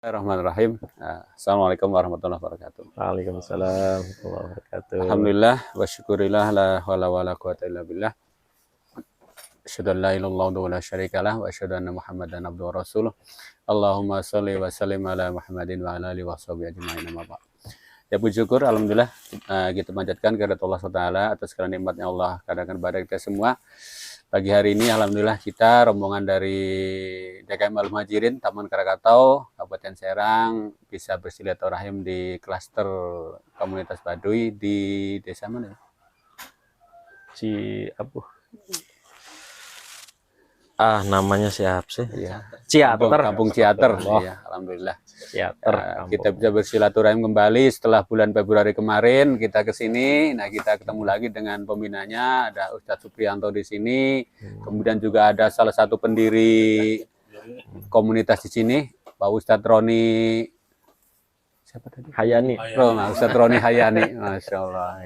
Bismillahirrahmanirrahim. Assalamualaikum warahmatullahi wabarakatuh. Waalaikumsalam warahmatullahi wabarakatuh. Alhamdulillah wa syukurillah la hawla wa la quwata illa billah. Asyhadu an la ilaha illallah wa la syarikalah wa asyhadu anna Muhammadan abduhu wa rasuluh. Allahumma shalli wa sallim ala Muhammadin wa ala alihi washabihi ajmain amma ba'd. Ya puji syukur alhamdulillah kita panjatkan kehadirat Allah SWT atas segala nikmatnya Allah kadangkan pada kita semua. Pagi hari ini alhamdulillah kita rombongan dari DKM Al-Muhajirin Taman Krakatau Kabupaten Serang bisa bersilaturahim di klaster komunitas Baduy di desa mana ya? Namanya siapa sih? Ya. Ciater. Kampung Ciater. Ya, alhamdulillah. Ciater. Kita bisa bersilaturahim kembali setelah bulan Februari kemarin kita ke sini. Nah, kita ketemu lagi dengan pembinanya, ada Ustadz Suprianto di sini. Kemudian juga ada salah satu pendiri komunitas di sini, Pak Ustadz Roni siapa tadi? Hayani. Ustadz Roni Hayani, Masya Allah.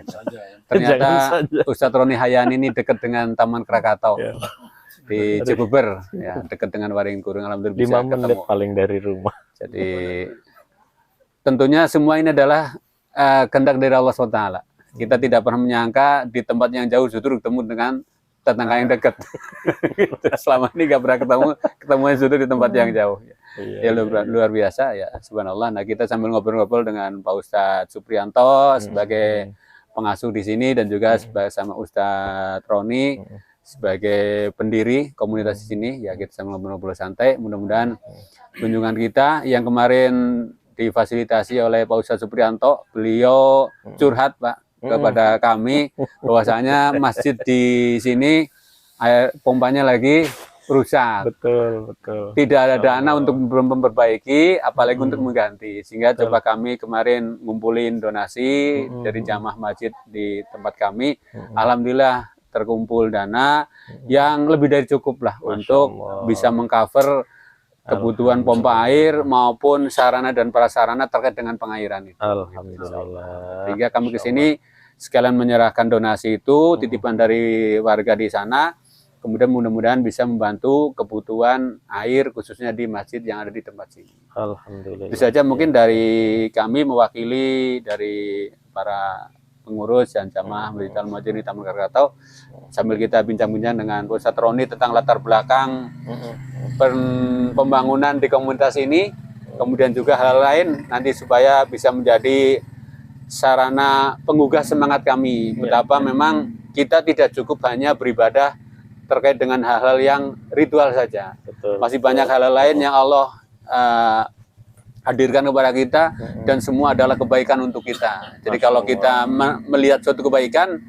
Ternyata Ustadz Roni Hayani ini dekat dengan Taman Krakatau. Ya. Di Cibuber, ya dekat dengan Waringkurung, alhamdulillah bisa 5 menit ketemu. Paling dari rumah. Jadi tentunya semua ini adalah kehendak dari Allah SWT. Kita tidak pernah menyangka di tempat yang jauh justru ketemu dengan tetangga yang dekat. Selama ini nggak pernah ketemuan justru di tempat yang jauh. Ya luar biasa ya, subhanallah. Nah kita sambil ngobrol-ngobrol dengan Pak Ustadz Suprianto sebagai pengasuh di sini dan juga sama Ustadz Roni sebagai pendiri komunitas di sini, ya kita sama ngobrol-ngobrol santai. Mudah-mudahan kunjungan kita yang kemarin difasilitasi oleh Pak Ustadz Suprianto, beliau curhat Pak kepada kami bahwasanya masjid di sini air pompanya lagi rusak. Betul. Tidak ada dana untuk memperbaiki, apalagi untuk mengganti. Sehingga coba kami kemarin ngumpulin donasi dari jamaah masjid di tempat kami. Alhamdulillah terkumpul dana yang lebih dari cukup lah untuk bisa mengcover kebutuhan pompa air maupun sarana dan prasarana terkait dengan pengairan itu. Alhamdulillah. Sehingga kami ke sini sekalian menyerahkan donasi itu, titipan dari warga di sana. Kemudian mudah-mudahan bisa membantu kebutuhan air khususnya di masjid yang ada di tempat sini. Alhamdulillah. Itu saja mungkin dari kami mewakili dari para pengurus dan jamaah Masjid Al-Muhajirin di Taman Krakatau sambil kita bincang-bincang dengan Ustadz Roni tentang latar belakang pembangunan di komunitas ini, kemudian juga hal lain nanti supaya bisa menjadi sarana penggugah semangat kami betapa memang kita tidak cukup hanya beribadah terkait dengan hal-hal yang ritual saja. Masih banyak hal lain yang Allah hadirkan kepada kita dan semua adalah kebaikan untuk kita. Jadi kalau kita melihat suatu kebaikan,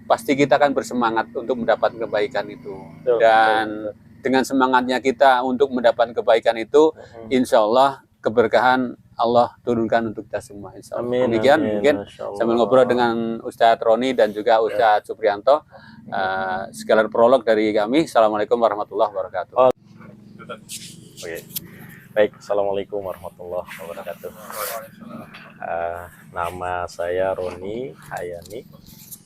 pasti kita akan bersemangat untuk mendapatkan kebaikan itu. Dan dengan semangatnya kita untuk mendapatkan kebaikan itu, insya Allah keberkahan Allah turunkan untuk kita semua. Insya Allah. Demikian mungkin sambil ngobrol dengan Ustadz Roni dan juga Ustadz Suprianto. Sekalian prolog dari kami. Assalamualaikum warahmatullahi wabarakatuh. Oke. Baik, assalamualaikum warahmatullahi wabarakatuh. Nama saya Roni Hayani,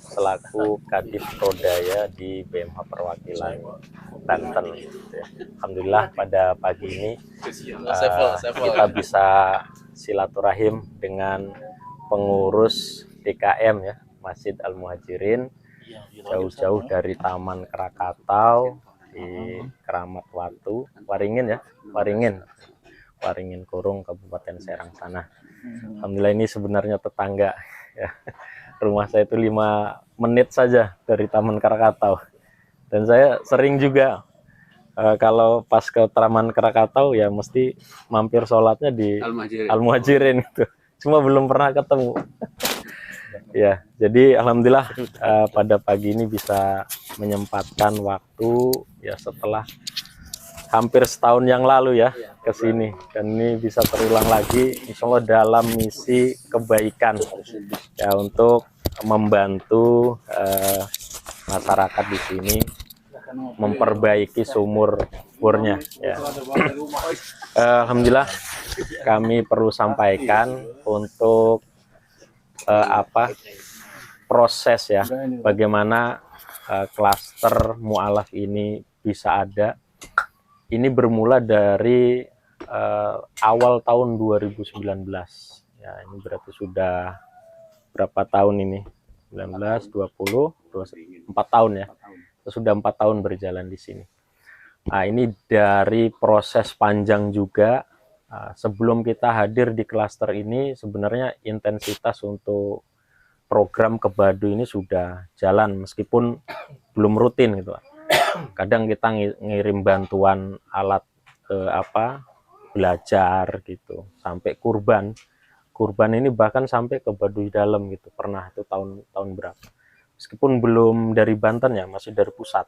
selaku Kadif Prodaya di BMH Perwakilan Banten. Alhamdulillah pada pagi ini kita bisa silaturahim dengan pengurus DKM ya Masjid Al-Muhajirin, jauh-jauh dari Taman Krakatau di Keramat Watu, Waringin Kurung, Kabupaten Serang sana. Alhamdulillah ini sebenarnya tetangga ya. Rumah saya itu 5 menit saja dari Taman Krakatau. Dan saya sering juga kalau pas ke Taman Krakatau ya mesti mampir sholatnya di Al-Muhajirin itu. Cuma belum pernah ketemu. Ya, jadi alhamdulillah pada pagi ini bisa menyempatkan waktu ya setelah hampir setahun yang lalu ya ke sini, dan ini bisa terulang lagi insya Allah dalam misi kebaikan ya untuk membantu masyarakat di sini memperbaiki sumur bornya ya. Alhamdulillah kami perlu sampaikan untuk proses ya bagaimana klaster mu'alaf ini bisa ada. Ini bermula dari awal tahun 2019. Ya, ini berarti sudah berapa tahun ini? 19, 20, 4 tahun ya. Sudah 4 tahun berjalan di sini. Nah, ini dari proses panjang juga. Sebelum kita hadir di klaster ini, sebenarnya intensitas untuk program ke Baduy ini sudah jalan, meskipun belum rutin gitu. Kadang kita ngirim bantuan alat belajar gitu, sampai kurban ini bahkan sampai ke Baduy dalam gitu, pernah itu tahun berapa, meskipun belum dari Banten ya, masih dari pusat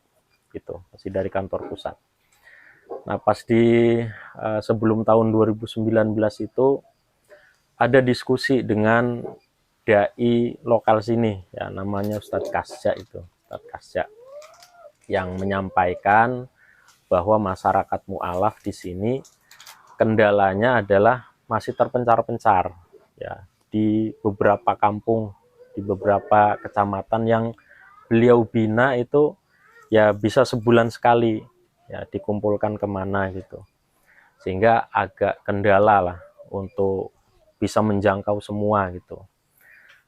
gitu, masih dari kantor pusat. Nah, pas di sebelum tahun 2019 itu ada diskusi dengan dai lokal sini ya, namanya Ustadz Kasja itu, Ustadz Kasja, yang menyampaikan bahwa masyarakat mu'alaf di sini kendalanya adalah masih terpencar-pencar ya, di beberapa kampung, di beberapa kecamatan yang beliau bina itu ya bisa sebulan sekali ya dikumpulkan kemana gitu, sehingga agak kendala lah untuk bisa menjangkau semua gitu.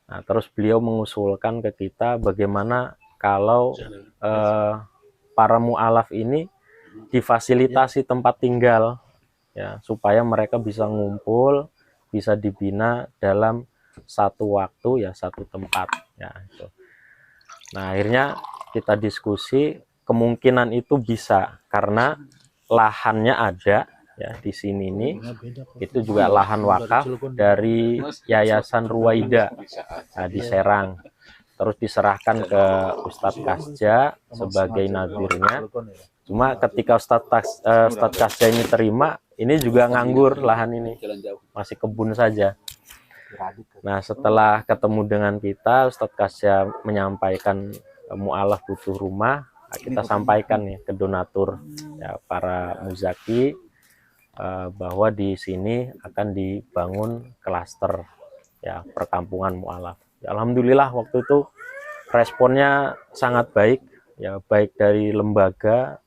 Nah, terus beliau mengusulkan ke kita bagaimana kalau para mu'alaf ini difasilitasi tempat tinggal ya, supaya mereka bisa ngumpul, bisa dibina dalam satu waktu ya, satu tempat ya itu. Nah, akhirnya kita diskusi, kemungkinan itu bisa karena lahannya ada ya di sini ini, itu juga lahan wakaf dari Yayasan Ruwaida di Serang, terus diserahkan ke Ustadz Kasja sebagai nadirnya. Cuma ketika Ustadz Kasja ini terima, ini juga nganggur lahan ini, masih kebun saja. Nah, setelah ketemu dengan kita, Ustadz Kasya menyampaikan mu'alaf butuh rumah, kita sampaikan nih ke donatur ya, para muzaki, bahwa di sini akan dibangun klaster ya, perkampungan mu'alaf. Ya, alhamdulillah waktu itu responnya sangat baik ya, baik dari lembaga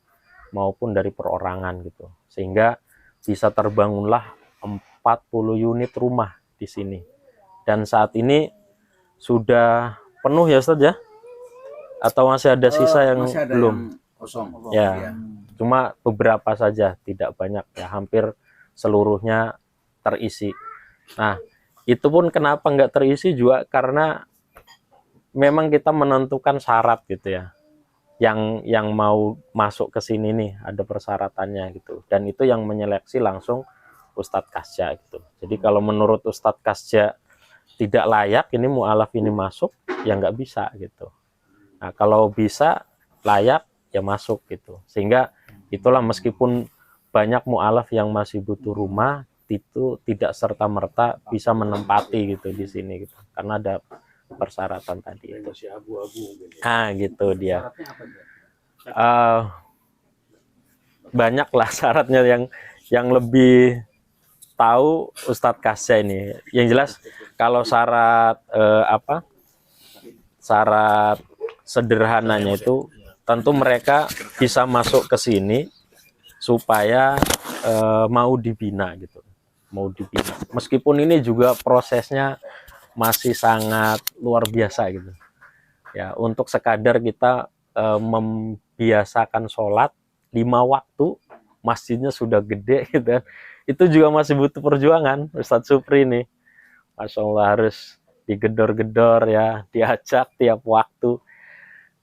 maupun dari perorangan gitu, sehingga bisa terbangunlah 40 unit rumah di sini. Dan saat ini sudah penuh ya Ustadz ya? Atau masih ada sisa yang masih ada belum? yang kosong. Ya, cuma beberapa saja, tidak banyak ya, hampir seluruhnya terisi. Nah, itu pun kenapa nggak terisi juga karena memang kita menentukan syarat gitu ya. Yang mau masuk ke sini nih ada persyaratannya gitu. Dan itu yang menyeleksi langsung Ustadz Kasja gitu. Jadi kalau menurut Ustadz Kasja tidak layak ini mu'alaf ini masuk, ya nggak bisa gitu. Nah, kalau bisa layak ya masuk gitu. Sehingga itulah, meskipun banyak mu'alaf yang masih butuh rumah, itu tidak serta-merta bisa menempati gitu di sini gitu. Karena ada persyaratan tadi itu. Gitu dia. Banyak lah syaratnya yang lebih tahu Ustadz Kasya ini. Yang jelas kalau syarat syarat sederhananya itu tentu mereka bisa masuk ke sini supaya mau dibina gitu. Mau dibina. Meskipun ini juga prosesnya masih sangat luar biasa gitu. Ya, untuk sekadar kita membiasakan sholat 5 waktu, masjidnya sudah gede gitu. Itu juga masih butuh perjuangan Ustadz Supri nih. Masya Allah, harus digedor-gedor ya, diajak tiap waktu.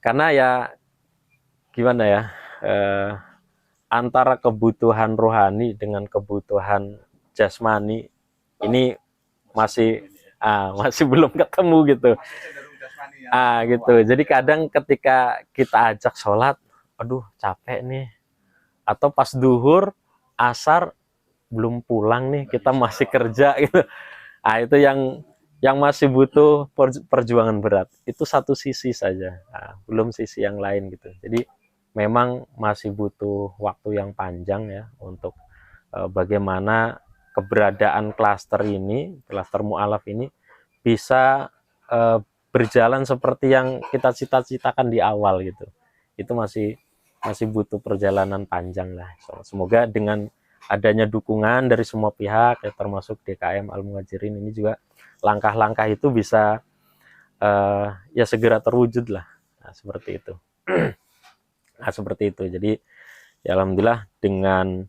Karena ya gimana ya, antara kebutuhan rohani dengan kebutuhan jasmani ini masih belum ketemu gitu. Gitu. Jadi kadang ketika kita ajak sholat, aduh capek nih. Atau pas duhur, asar belum pulang nih, kita masih kerja gitu. Itu yang masih butuh perjuangan berat. Itu satu sisi saja, belum sisi yang lain gitu. Jadi memang masih butuh waktu yang panjang ya untuk bagaimana keberadaan klaster ini, klaster mu'alaf ini bisa berjalan seperti yang kita cita-citakan di awal gitu. Itu masih butuh perjalanan panjang lah. Semoga dengan adanya dukungan dari semua pihak ya, termasuk DKM Al Muhajirin, ini juga langkah-langkah itu bisa ya segera terwujud lah. Nah, seperti itu. Nah, seperti itu. Jadi ya alhamdulillah dengan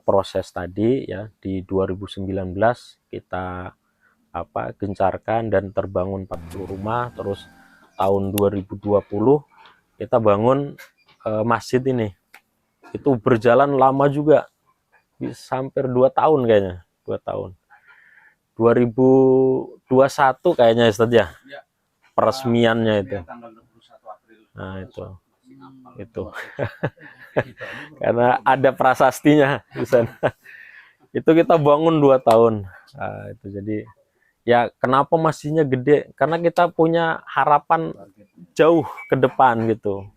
proses tadi ya di 2019 kita gencarkan dan terbangun 40 rumah, terus tahun 2020 kita bangun masjid ini. Itu berjalan lama juga, bisa hampir 2 tahun kayaknya, 2 tahun. 2021 kayaknya Ustaz ya, peresmiannya itu. Nah, itu. Karena ada prasastinya di sana. Itu kita bangun 2 tahun. Nah, itu jadi ya kenapa masjidnya gede? Karena kita punya harapan jauh ke depan gitu.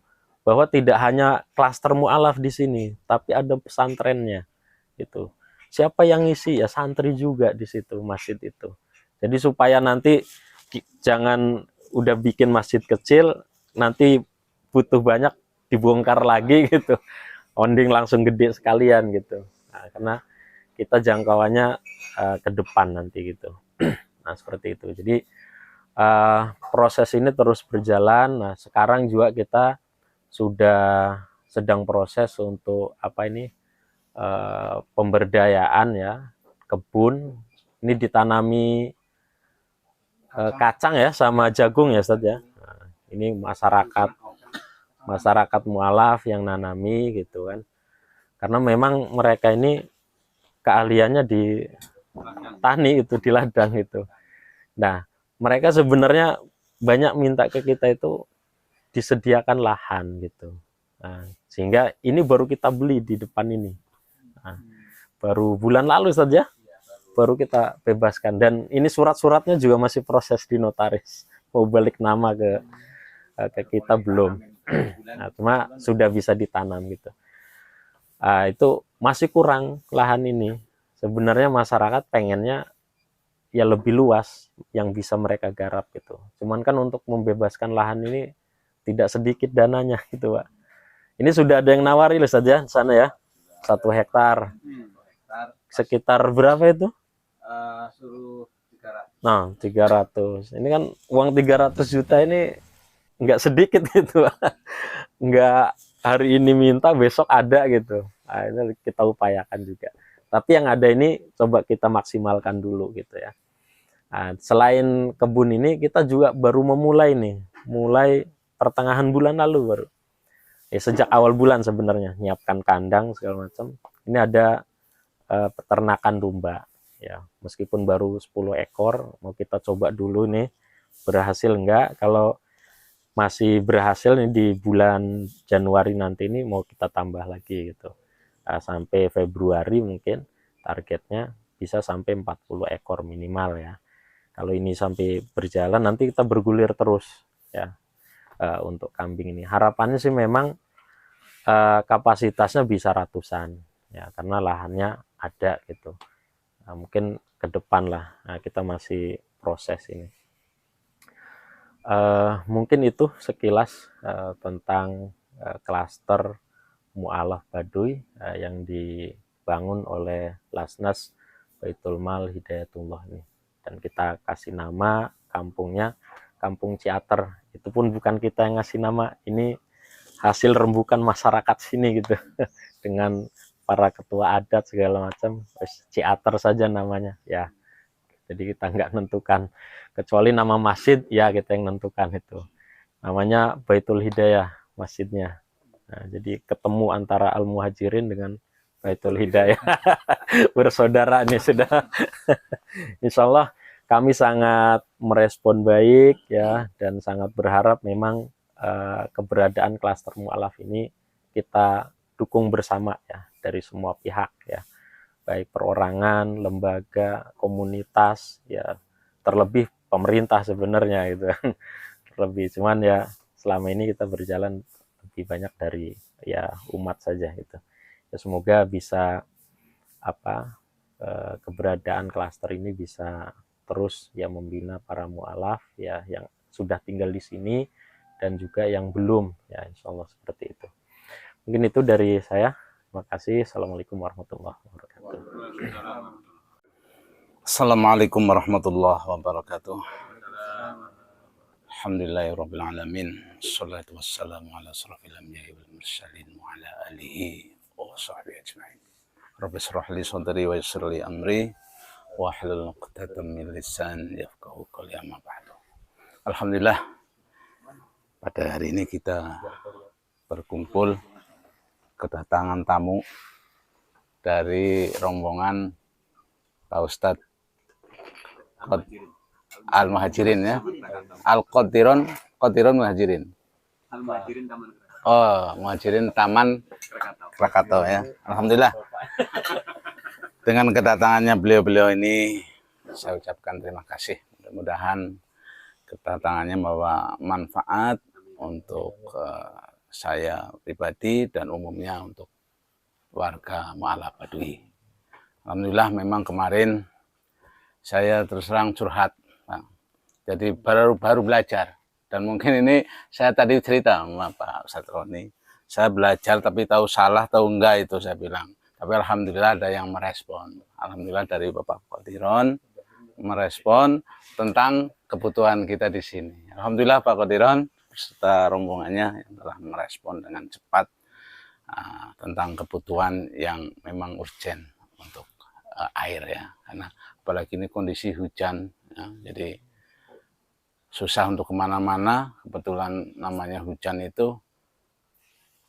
Bahwa tidak hanya klaster mualaf di sini, tapi ada pesantrennya gitu. Siapa yang ngisi? Ya santri juga di situ, masjid itu. Jadi supaya nanti jangan udah bikin masjid kecil, nanti butuh banyak dibongkar lagi gitu. Onding langsung gede sekalian gitu. Nah, karena kita jangkauannya ke depan nanti gitu. Nah, seperti itu. Jadi proses ini terus berjalan. Nah, sekarang juga kita sudah sedang proses untuk pemberdayaan ya, kebun. Ini ditanami kacang ya sama jagung ya Ustaz ya. Nah, ini masyarakat mualaf yang nanami gitu kan. Karena memang mereka ini keahliannya di tani itu, di ladang itu. Nah, mereka sebenarnya banyak minta ke kita itu disediakan lahan gitu. Nah, sehingga ini baru kita beli di depan ini. Nah, baru bulan lalu saja baru kita bebaskan, dan ini surat-suratnya juga masih proses di notaris. Mau balik nama ke kita belum. Nah, cuma sudah bisa ditanam gitu. Itu masih kurang lahan ini. Sebenarnya masyarakat pengennya ya lebih luas yang bisa mereka garap gitu. Cuman kan untuk membebaskan lahan ini tidak sedikit dananya gitu Pak. Ini sudah ada yang nawari loh saja sana ya, 1 hektar. Sekitar berapa itu? Suruh 300. Nah, 300. Ini kan uang 300 juta ini nggak sedikit gitu Pak. Nggak hari ini minta besok ada gitu. Nah, ini kita upayakan juga. Tapi yang ada ini coba kita maksimalkan dulu gitu ya. Nah, selain kebun ini kita juga baru memulai nih, mulai pertengahan bulan lalu baru. Ya, sejak awal bulan sebenarnya nyiapkan kandang segala macam. Ini ada peternakan domba ya, meskipun baru 10 ekor, mau kita coba dulu nih berhasil enggak. Kalau masih berhasil nih di bulan Januari nanti ini mau kita tambah lagi gitu. Sampai Februari mungkin targetnya bisa sampai 40 ekor minimal ya. Kalau ini sampai berjalan nanti kita bergulir terus ya. Untuk kambing ini harapannya sih memang kapasitasnya bisa ratusan ya, karena lahannya ada gitu. Nah, mungkin ke depan lah, kita masih proses ini. Mungkin itu sekilas tentang klaster Mu'alaf Baduy yang dibangun oleh Lasnas Baitul Mal Hidayatullah ini, dan kita kasih nama kampungnya Kampung Ciater. Itu pun bukan kita yang ngasih nama, ini hasil rembukan masyarakat sini gitu. Dengan para ketua adat segala macam, Ciater saja namanya ya. Jadi kita nggak nentukan, kecuali nama masjid ya kita yang nentukan itu. Namanya Baitul Hidayah masjidnya. Nah, jadi ketemu antara Al Muhajirin dengan Baitul Hidayah. Bersaudara nih sudah. Insya Allah kami sangat merespon baik ya, dan sangat berharap memang keberadaan klaster mu'alaf ini kita dukung bersama ya, dari semua pihak ya, baik perorangan, lembaga, komunitas ya, terlebih pemerintah sebenarnya gitu. Terlebih, cuman ya selama ini kita berjalan lebih banyak dari ya umat saja gitu. Ya, semoga bisa keberadaan klaster ini bisa terus ya membina para mu'alaf ya yang sudah tinggal di sini dan juga yang belum ya, insya Allah seperti itu. Mungkin itu dari saya. Terima kasih. Assalamualaikum warahmatullahi wabarakatuh. Assalamualaikum warahmatullahi wabarakatuh. Alhamdulillahirabbil alamin. Wassalatu wassalamu ala asrofil anbiya'i wal mursalin wa ala alihi wa sahbihi ajma'in. Rabbi shrah li sadri wa yassir li amri wa hlul 'uqdatam min lisani yafqahu qawli, amma ba'du. Alhamdulillah, pada hari ini kita berkumpul kedatangan tamu dari rombongan Pak Ustadz Al-Muhajirin ya. Al-Qadiron Muhajirin. Al-Muhajirin Taman Krakatau. Oh, Muhajirin Taman Krakatau ya. Alhamdulillah. Dengan kedatangannya beliau-beliau ini saya ucapkan terima kasih. Mudah-mudahan kedatangannya membawa manfaat untuk saya pribadi dan umumnya untuk warga Mu'alaf Baduy. Alhamdulillah memang kemarin saya terus terang curhat, Pak. Jadi baru belajar, dan mungkin ini saya tadi cerita sama Pak Ustadz Roni, saya belajar tapi tahu salah tahu enggak itu saya bilang, tapi alhamdulillah ada yang merespon. Alhamdulillah dari Bapak Qadiron merespon tentang kebutuhan kita di sini. Alhamdulillah Pak Qadiron beserta rombongannya yang telah merespon dengan cepat tentang kebutuhan yang memang urgent untuk air ya, karena apalagi ini kondisi hujan ya, jadi susah untuk kemana-mana. Kebetulan namanya hujan itu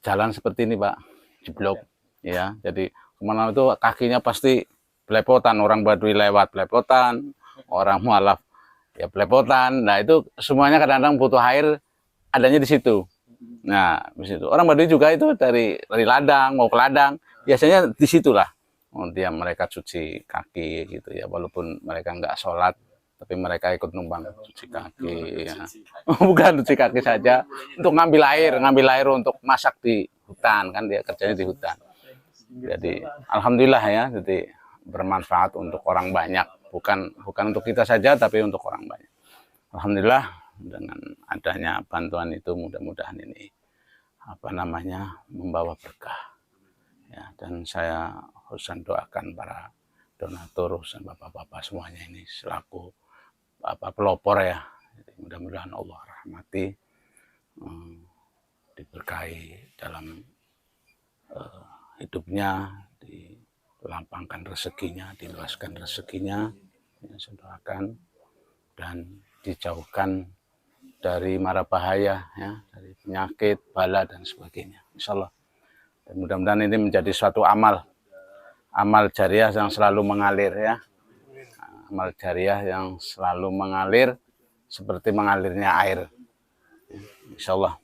jalan seperti ini Pak, jeblok ya, jadi kemana itu kakinya pasti belepotan, orang Baduy lewat belepotan, orang Mu'alaf ya belepotan. Nah itu semuanya kadang-kadang butuh air adanya di situ. Nah di situ orang Baduy juga itu dari ladang mau ke ladang biasanya di situlah dia mereka cuci kaki gitu ya, walaupun mereka nggak sholat tapi mereka ikut numpang cuci kaki ya. Bukan cuci kaki saja, untuk ngambil air untuk masak di hutan, kan dia kerjanya di hutan. Jadi alhamdulillah ya, jadi bermanfaat untuk orang banyak, bukan untuk kita saja tapi untuk orang banyak. Alhamdulillah dengan adanya bantuan itu mudah-mudahan ini membawa berkah ya, dan saya Husan doakan para donatur, Husan bapak-bapak semuanya ini selaku pelopor ya. Jadi mudah-mudahan Allah rahmati, diberkahi dalam hidupnya, dilapangkan rezekinya, diluaskan rezekinya, ya, saya doakan, dan dijauhkan dari mara bahaya ya, dari penyakit, bala dan sebagainya, insyaallah. Dan mudah-mudahan ini menjadi suatu amal jariah yang selalu mengalir ya. Amal jariah yang selalu mengalir seperti mengalirnya air. Insyaallah.